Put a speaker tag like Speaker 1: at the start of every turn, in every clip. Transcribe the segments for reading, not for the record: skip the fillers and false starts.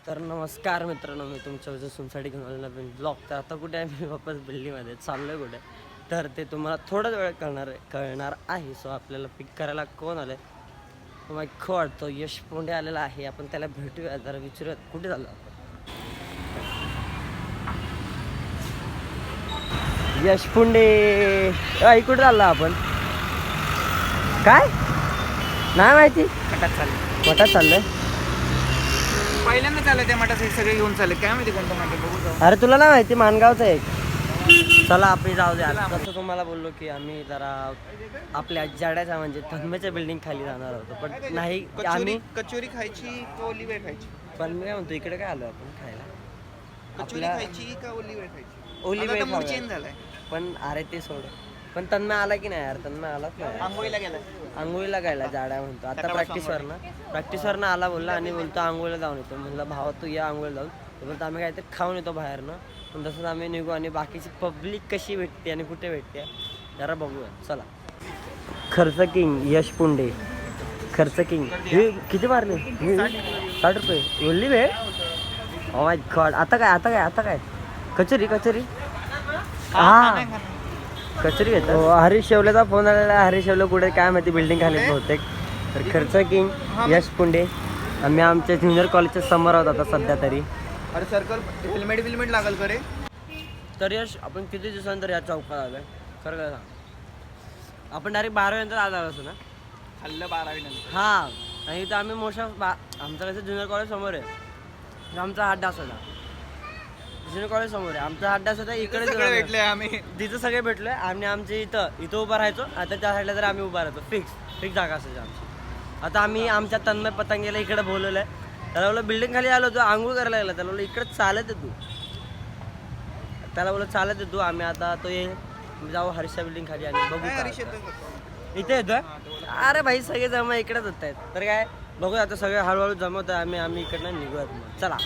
Speaker 1: तर नमस्कार मित्रांनो, मी तुमच्या सुनसाठी घेऊन आलेला ब्लॉग. तर आता कुठे आहे मी वापस दिल्लीमध्ये चाललो आहे कुठे, तर ते तुम्हाला थोड्याच वेळ कळणार आहे. सो आपल्याला पिक करायला कोण आलं आहे? माय गॉड, तो यश पोंडे आलेला आहे. आपण त्याला भेटूया, जरा विचारूयात कुठे चाललो आपण. यश पोंडे कुठे चाललो आपण? काय नाही माहिती. मठात चाललंय.
Speaker 2: पहिल्यांदा चालत आहे मठात सगळे घेऊन चालले. काय माहिती कोणतं मठ बघू जाऊ.
Speaker 1: अरे तुला नाही माहिती, मानगावचं एक. चला आपण जाऊ द्या. तसं तुम्हाला बोललो की आम्ही जरा आपल्या जाड्याच्या म्हणजे धर्मेच्या बिल्डिंग खाली जाणार होतो, पण नाही आम्ही
Speaker 2: कचोरी खायची का ओली वेळ खायची?
Speaker 1: पण मी काय म्हणतो, इकडे काय आलो आपण खायला?
Speaker 2: कचोरी खायची का ओली वेळ खायची?
Speaker 1: ओली वेळ
Speaker 2: मूड चेंज झालाय.
Speaker 1: पण अरे ते सोड. पण तन्मय आला की नाही यार? तन्मय आलाच नाही.
Speaker 2: आंघोळीला गेलाय.
Speaker 1: आंघोळीला गायला जाड्या म्हणतो आता प्रॅक्टिसवरनं आला बोलला आणि बोलतो आंघोळीला जाऊन येतो. म्हणलं भावा तू या आंघोळीला जाऊन. बोलतो आम्ही काहीतरी खाऊन येतो बाहेरनं. पण तसंच आम्ही निघू आणि बाकीची पब्लिक कशी भेटते आणि कुठे भेटते जरा बघूया. चला. खर्च किंग यश पुंडे. खर्च किंग हे किती मारले? 60 रुपये ओली वेळ. Oh my God. आता काय कचोरी हा कचोरी घेतो. हरीश शेवलेचा फोन आलेला आहे. हरीश शेवले कुठे काय माहिती, बिल्डिंग खाली बहुतेक. तर खर्च किंग यश पुंडे. आम्ही आमच्या ज्युनियर कॉलेजच्या समोर आहोत आता सध्या तरी.
Speaker 2: अरे सर्कल हेल्मेट लागल करे.
Speaker 1: तर यश आपण किती दिवसानंतर या चौकात आलोय? खरं काय सांग, आपण डायरेक्ट 12 नंतर आज आलो असं ना?
Speaker 2: खाल्लं 12वी नंतर.
Speaker 1: हा. आणि इथं आम्ही आमचं कसं ज्युनियर कॉलेज समोर आहे. आमचा अड्डा असायचा ज्युनियर कॉलेज समोर आहे. आमचा अड्डा असायचा इकडे
Speaker 2: भेटले आम्ही.
Speaker 1: तिथं सगळे भेटलोय. आणि आमचे इथं उभं राहायचो. आता त्या साईडला तर आम्ही उभा राहतो. फिक्स जागा असायची आमची. आता आम्ही आमच्या तन्मय पतंगेला इकडे बोलवलं आहे. त्याला बोललं बिल्डिंग खाली आलो होतो, आंघोळ करायला लागला. त्याला बोललं इकडे चालत येतो. आम्ही आता तो जाऊ हर्षा बिल्डिंग खाली आणि बघू इथे येतोय. अरे भाई सगळे जमा इकडेच होत आहेत. तर काय बघूया आता, सगळे हळूहळू जमवत आहे. आम्ही इकडनं निघूयात मग. चला.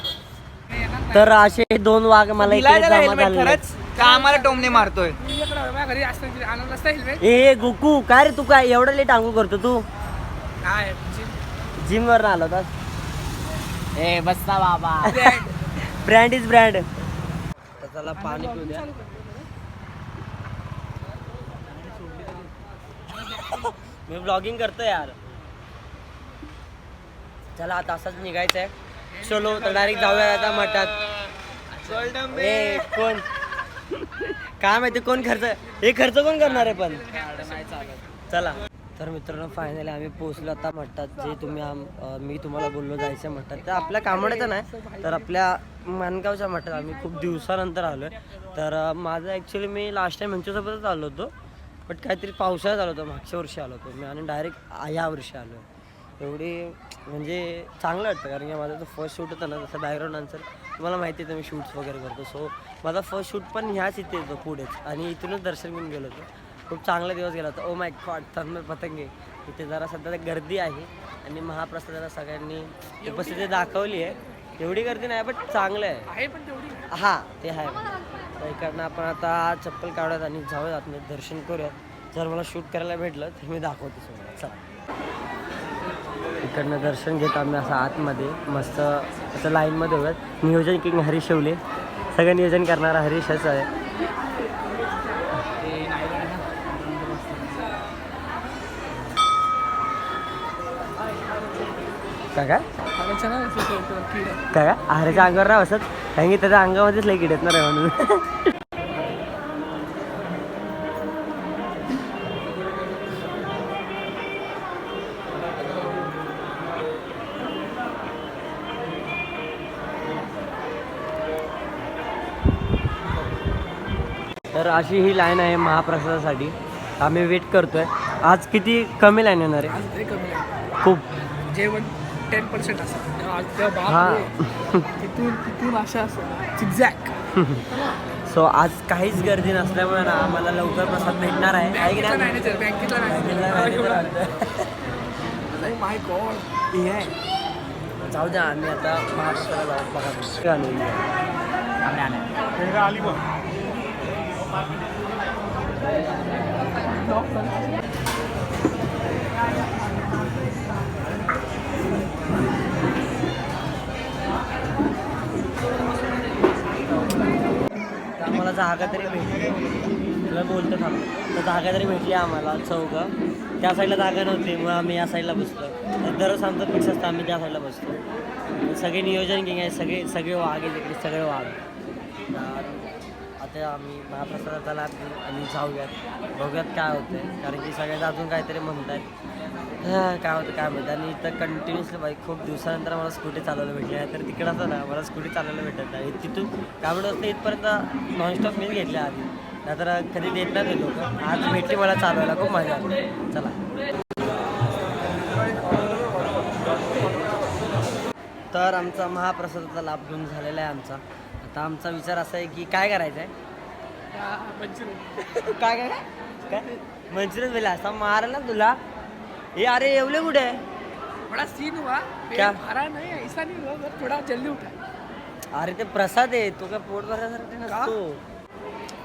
Speaker 1: तर असे 2 वाघ मला इकडे जमा झाले.
Speaker 2: आम्हाला टोमने मारतोय.
Speaker 1: ए गोकू, काय रे तू काय एवढं लेट आंघोळ करतो तू? जिम वर आलो होता. ए बसता बाबा. Brand is brand. तर चला पाणी पिऊ द्या. मी ब्लॉगिंग करतोय यार. चला आता असंच निघायचं आहे. चलो तर डायरेक्ट जाऊया आता मठात. ए कोण काय माहिती कोण खर्च कोण करणार आहे पण. चला. तर मित्रांनो फायनली आम्ही पोहोचलो आता मठात. जे मी तुम्हाला बोललो जायचं मठात, तर आपल्या कामड्याचं नाही तर आपल्या मानगावच्या मठात आम्ही खूप दिवसानंतर आलो आहे. तर माझं ॲक्च्युली मी लास्ट टाईम ह्यांच्यासोबतच आलो होतो, बट काहीतरी पावसाळ्यात आलो होतो. मागच्या वर्षी आलो होतो मी आणि डायरेक्ट या वर्षी आलो आहे. एवढी म्हणजे चांगलं वाटतं, कारण की माझा जो फर्स्ट शूट होता ना, जसं बॅकग्राऊंड आन्सर तुम्हाला माहिती आहे, तर मी शूट्स वगैरे करतो. सो माझा फर्स्ट शूट पण ह्याच इथे येतो पुढेच, आणि इथूनच दर्शन घेऊन गेलो होतो. खूप चांगला दिवस गेला होता. Oh my God. Tanmay Patange इथे जरा सध्या गर्दी आहे आणि महाप्रसादाला सगळ्यांनी उपस्थिती दाखवली आहे. एवढी गर्दी नाही बट चांगलं आहे. हां ते आहे. तर इकडनं आपण आता चप्पल काढूयात आणि जाऊयात आतमध्ये दर्शन करूयात. जर मला शूट करायला भेटलं तर मी दाखवतो तुम्हाला. चला. इकडनं दर्शन घेत आम्ही असं आतमध्ये मस्त असं लाईनमध्ये होऊयात. नियोजन किंग हरीश शेवले. सगळं नियोजन करणारा हरीशच आहे. काय आरेच्या अंगावर राह असत, कारण की त्याच्या अंगामध्येच लई किडे आहेत ना रे म्हणून. तर अशी ही लाईन आहे महाप्रसादासाठी. आम्ही वेट करतोय. आज किती कमी लाईन येणार आहे? खूप.
Speaker 3: जेवण 10% असं.
Speaker 1: हां.
Speaker 3: तिथून अशा असं.
Speaker 1: सो आज काहीच गर्दी नसल्यामुळे ना आम्हाला लवकर प्रसाद भेटणार आहे.
Speaker 3: माय गॉड.
Speaker 1: हे आहे. जाऊ द्या, आम्ही आता महाराष्ट्राला बघा. आम्हाला जागा तरी भेटली. तुला बोलतो थांब. तर जागा तरी भेटली आम्हाला चौघं. त्या साईडला जागा नव्हती मग आम्ही या साईडला बसलो. दररोज आमचं फिक्स असतं आम्ही त्या साईडला बसतो. सगळे नियोजन केले सगळे वाघ आहे तिकडे सगळे वाघ. आता आम्ही महाप्रसादाचा लाभ घेऊ आणि जाऊयात बघूयात काय होतं कारण की सगळ्यात अजून काहीतरी म्हणत आहेत काय होतं काय म्हणतात. आणि इथं कंटिन्युअसली बाईक खूप दिवसानंतर मला स्कूटी चालवायला भेटली आहे. तर तिकडं असं ना मला स्कूटी चालवायला भेटत नाही. तिथून काय म्हणत इथपर्यंत नॉनस्टॉप मीच घेतल्या आधी नाहीतर कधी देत नाही ते लोक. आज भेटली मला चालवायला खूप मजा आली. चला तर आमचा महाप्रसादाचा लाभ घेऊन झालेला आहे आमचा. आता आमचा विचार असा आहे की काय करायचं आहे. काय काय काय मंचुरियन वेला असा मारायला तुला. हे अरे एवढे कुठे आहे.
Speaker 3: बड़ा सीन हुआ
Speaker 1: क्या?
Speaker 3: मारा नहीं ऐसा नहीं हुआ बस थोड़ा जल्दी उठा.
Speaker 1: अरे ते प्रसाद आहे तो काय पोट भरण्यासाठी नसतो.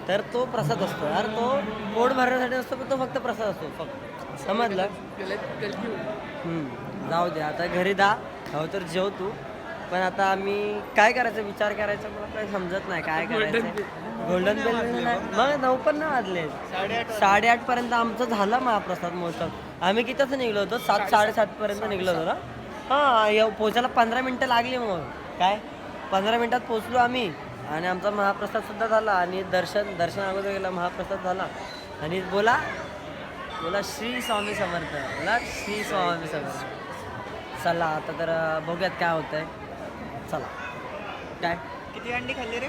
Speaker 1: तर तो प्रसाद असतो यार तो पोट भरण्यासाठी असतो पण तो फक्त प्रसाद असतो फक्त समजलं.
Speaker 3: गलती हुई.
Speaker 1: जाऊ दे आता घरी जा हो तर जेव तू. पण आता आम्ही काय करायचं विचार करायचा मला काही समजत नाही काय करायचं. गोल्डन बेल मग 9 पण नाही वाजले. 8:30 पर्यंत आमचं झालं महाप्रसाद मोस्ट ऑफ. आम्ही कितीच निघलो होतो 7 साडेसात पर्यंत निघलो होतो ना. हां पोचायला 15 मिनटं लागली. मग काय 15 मिनटात पोचलो आम्ही आणि आमचा महाप्रसाद सुद्धा झाला. आणि दर्शन अगोदर गेला महाप्रसाद झाला. आणि बोला श्री स्वामी समर्थ. बोला श्री स्वामी समर्थ. चला आता तर बघूयात काय होतंय. चला काय
Speaker 2: किती अंडी खाल्ली रे?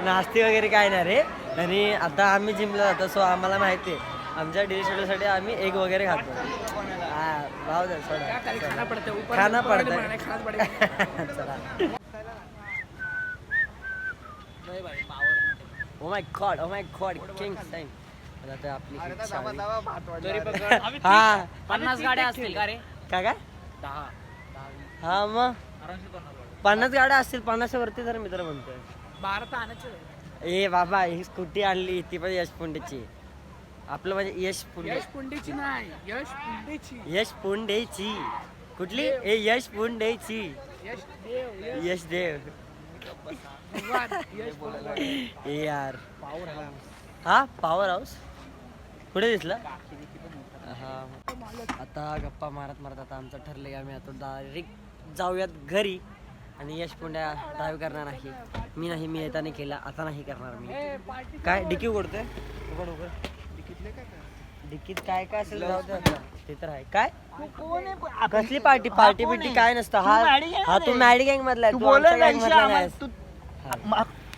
Speaker 1: नास्ती वगैरे काय नाही रे. आणि आता आम्ही जिमला जातो सो आम्हाला माहिती आहे आमच्या डेली शेड्यूलसाठी आम्ही एग वगैरे खातो. हा भाव द्या सोडा
Speaker 3: खाना पड़ता है ऊपर
Speaker 1: खाना
Speaker 3: ऊपर वाले
Speaker 1: पड़ता है.
Speaker 3: बनाने खाना पड़ेगा.
Speaker 1: चला oh my God king time. आता आपली इच्छा आली. हा
Speaker 3: 50 गाड्या असतील का रे?
Speaker 1: काय
Speaker 3: 10.
Speaker 1: हा मग 50 गाड्या असतील 50 वरती तर मित्र म्हणतोय.
Speaker 3: 12 तर आणायचं.
Speaker 1: ए बाबा ही स्कूटी आणली ती पण यश पुंडेची. आपलं म्हणजे यश पुंडे.
Speaker 3: यश पुंडेची नाही यश पुंडेची.
Speaker 1: यश पुंडेची कुठली ए यश पुंडेची.
Speaker 3: यश देव
Speaker 1: यश देव
Speaker 3: भगवान यश भगवान.
Speaker 1: ए यार हा पॉवर हाऊस कुठे दिसलं. हा आता गप्पा मारत आता आमचं ठरलं की आम्ही आता डायरेक्ट जाऊयात घरी. आणि यश पुंड्या ड्राईव्ह करणार आहे. मी नाही मी येताना केला आता नाही करणार मी. काय डिकी उघडतोय उघड डिकीत काय काय असेल जाऊ दे आता. ते तर आहे काय कसली पार्टी बिटी काय नसतं. हा तू मॅडी गँग मधला आहे. तू आमच्या गँग मधला नाहीस.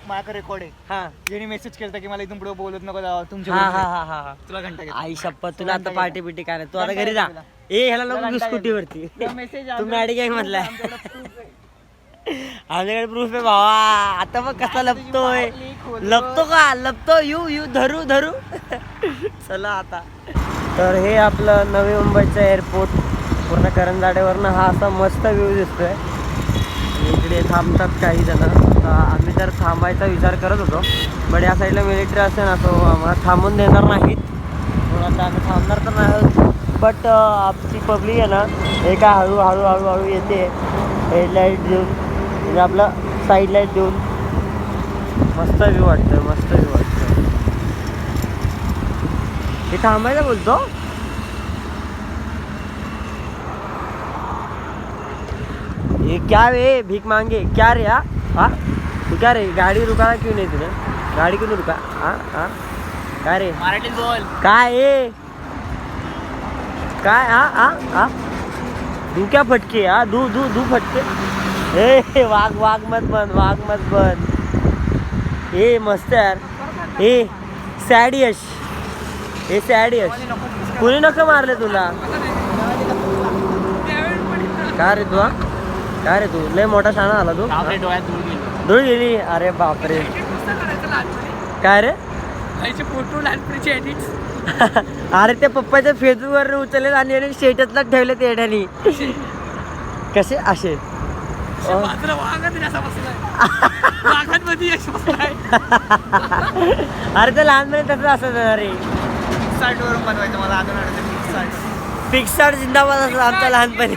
Speaker 2: माझ्याकडे रेकॉर्ड आहे.
Speaker 1: हा
Speaker 2: ज्याने मेसेज केला की मला इथून पुढे बोलत नको तुमच्या
Speaker 1: हा हा हा हा
Speaker 2: तुला घंटा घेतला.
Speaker 1: आई शपथ तुला आता पार्टी बिटी काय नाही. तू आता घरी जा. ए ह्याला नको स्कूटीवरती. तू मॅडी गँग मधला आहे. आमच्याकडे प्रूफ आहे भावा. आता मग कसा लपतोय लपतो यू धरू चला आता. तर हे आपलं नवी मुंबईचं एअरपोर्ट पूर्ण करंजाड्यावरनं हा असा मस्त व्ह्यू दिसतोय. इकडे थांबतात काही जण. आम्ही तर थांबायचा विचार करत होतो बट या साईडला मिलिटरी असेल ना तो आम्हाला थांबून देणार नाहीत. म्हणून आता आम्ही थांबणार तर नाही. बट आमची पब्लिक आहे ना हे काय हळूहळू येते हेडलाईट देऊन म्हणजे आपलं साईड लाईट देऊन. मस्त व्ह्यू वाटतं हे थांबायला बोलतो. ये क्या रे भीख मांगे क्या रे. हाँ तू क्या रे गाड़ी रुका क्यों नहीं तूने. गाड़ी क्यों नहीं रुका. हाँ काय रे
Speaker 3: मराठीत बोल.
Speaker 1: काय आहे काय. हाँ दू क्या फटके. दू फटके. ए वाघ मत बन. ए मस्त यार. ए सॅड यश कुणी नको मारले तुला. काय रे तू लय मोठा शाणा आला तू. धूळ गेली. अरे बापरे काय रे
Speaker 3: फोटो लहानपणीचे एडिट्स.
Speaker 1: अरे ते पप्पाच्या फेसबुक वर उचलले आणि स्टेटसला ठेवले ते येड्यानी. कसे असे
Speaker 3: बाजूला वाघात असा बसलाय. वाघांमध्ये यश बसलाय.
Speaker 1: अरे ते लहानपणी तसं असं रे.
Speaker 2: वरून बनवायचं मला अजून
Speaker 1: पिक्सार्ट जिंदाबाद असं आमच्या लहानपणी.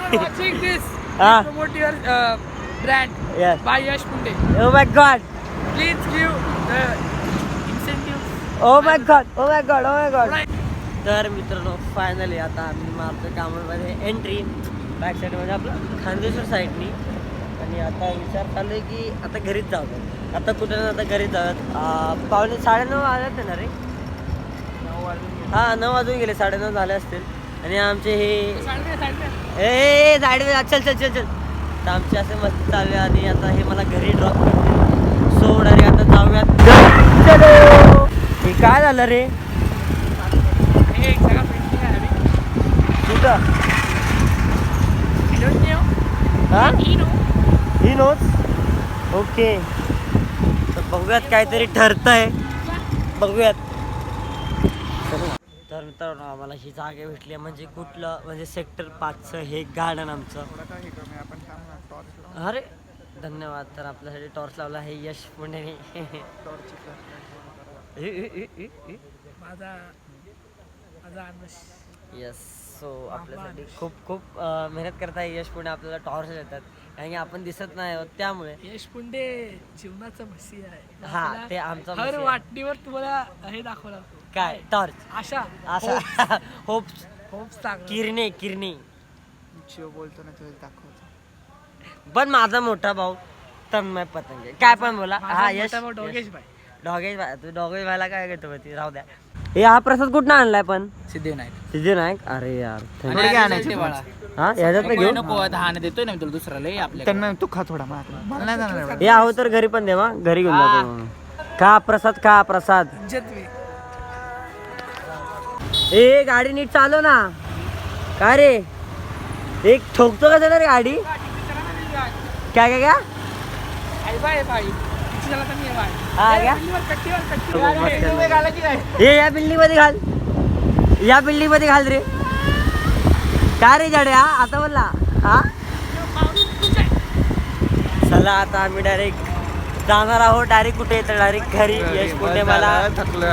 Speaker 1: हा
Speaker 3: promote your brand
Speaker 1: Yes.
Speaker 3: by Yash Punde.
Speaker 1: Oh my God
Speaker 3: Please give the incentives.
Speaker 1: Oh my God oh my God oh my God
Speaker 3: Right.
Speaker 1: तर मित्रांनो फायनली आता आम्ही मारतो कामामध्ये एंट्री बॅक साईड म्हणजे आपलं खानदेश्वर साईडनी. आणि आता विचार चालू आहे की आता घरीच जाऊयात. आता कुठे ना आता घरीच जाऊयात. पावणे 9:30 वाजत ना रे. हां 9 वाजून गेले 9:30 झाले असतील. आणि आमचे हे
Speaker 3: Side में.
Speaker 1: ए साईडवे चल चल चल चल तर आमचे असे मस्त चालू आहे. आणि आता हे मला घरी ड्रॉप करते. सो डायरेक्ट आता जाऊयात घरी. चलो हे काय झालं रे
Speaker 3: हे एक जगह पेंटिंग आहे अभी.
Speaker 1: कुठं
Speaker 3: I don't know.
Speaker 1: हां
Speaker 3: You know.
Speaker 1: ही नोच ओके. तर बघूयात काहीतरी ठरतंय बघूयात. तर मित्रांनो आम्हाला ही जागा भेटली आहे. म्हणजे कुठलं म्हणजे सेक्टर 5चं हे गार्डन आमचं. अरे धन्यवाद. तर आपल्यासाठी टॉर्च लावला आहे यश पुणेने.
Speaker 3: माझा अनस.
Speaker 1: यस सो आपल्यासाठी खूप खूप मेहनत करत आहे यश पुणे. आपल्याला टॉर्च देतात कारण की आपण दिसत नाही आहोत त्यामुळे.
Speaker 3: यश पुंडे जीवनाचा मसी आहे.
Speaker 1: हा ते आमचा
Speaker 3: हर वाटणीवर तुम्हाला हे दाखवलं
Speaker 1: काय टॉर्च
Speaker 3: आशा
Speaker 1: असा होप्स
Speaker 3: होप्स टाकलं.
Speaker 1: किरणे किरणे.
Speaker 2: शिव बोलतो ना तुला दाखवतो.
Speaker 1: पण माझा मोठा भाऊ तन्मय पतंगे काय पण बोला.
Speaker 3: माझा
Speaker 1: हा यश
Speaker 3: मोठा भाऊ डोगेश भाई.
Speaker 1: डॉगेश भाई तू डॉगेश भाईला काय घेतो ती राहू द्या. हे हा प्रसाद कुठं आणलाय पण
Speaker 3: सिद्धिविनायक.
Speaker 1: सिद्धिविनायक. अरे यार
Speaker 2: थोडे घे आणायचे
Speaker 1: हा याच्यात घेऊ.
Speaker 3: नको दहा देतोय ना मी तुला दुसरा लय आपल्या.
Speaker 2: त्यांना तू खा थोडा मला नाही जाणार एवढं.
Speaker 1: हे आहो तर घरी पण दे मग घरी घेऊन जातो. का प्रसाद का प्रसाद. ए गाडी नीट चालव ना. काय रे एक ठोकतो का रे गाडी. क्या क्या क्या
Speaker 3: आई बाय बाई. तिची झाला तर मी बाय.
Speaker 1: हा क्या हे या बिल्डिंग मध्ये घाल. या बिल्डिंग मध्ये घाल रे. काय रे जाडे हा आता बोलला हा. चला आता आम्ही डायरेक्ट जाणार आहोत. डायरेक्ट कुठे तर डायरेक्ट घरी. यश पुणे मला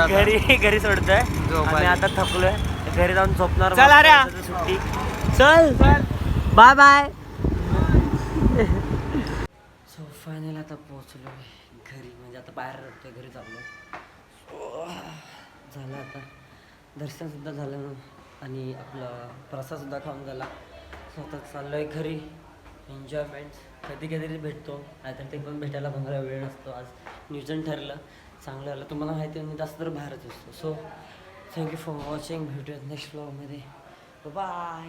Speaker 1: घरी सोडतोय. आम्ही आता थकलोय. घरी जाऊन झोपणार.
Speaker 2: चल अरे.
Speaker 1: सुट्टी चल बाय बाय. सो फायनल आता पोहोचलो घरी. म्हणजे आता बाहेर राहतोय घरी चाललो. झालं आता दर्शनसुद्धा झालं आणि आपलं प्रसादसुद्धा खाऊन झाला. स्वतः चाललो आहे घरी. एन्जॉयमेंट कधी कधी भेटतो नाहीतर ते पण भेटायला मला वेळ नसतो. आज नियोजन ठरलं चांगलं झालं. तुम्हाला माहिती आहे मी जास्त तर बाहेरच असतो. So thank you for watching. भेटूयात नेक्स्ट व्लॉगमध्ये. बाय.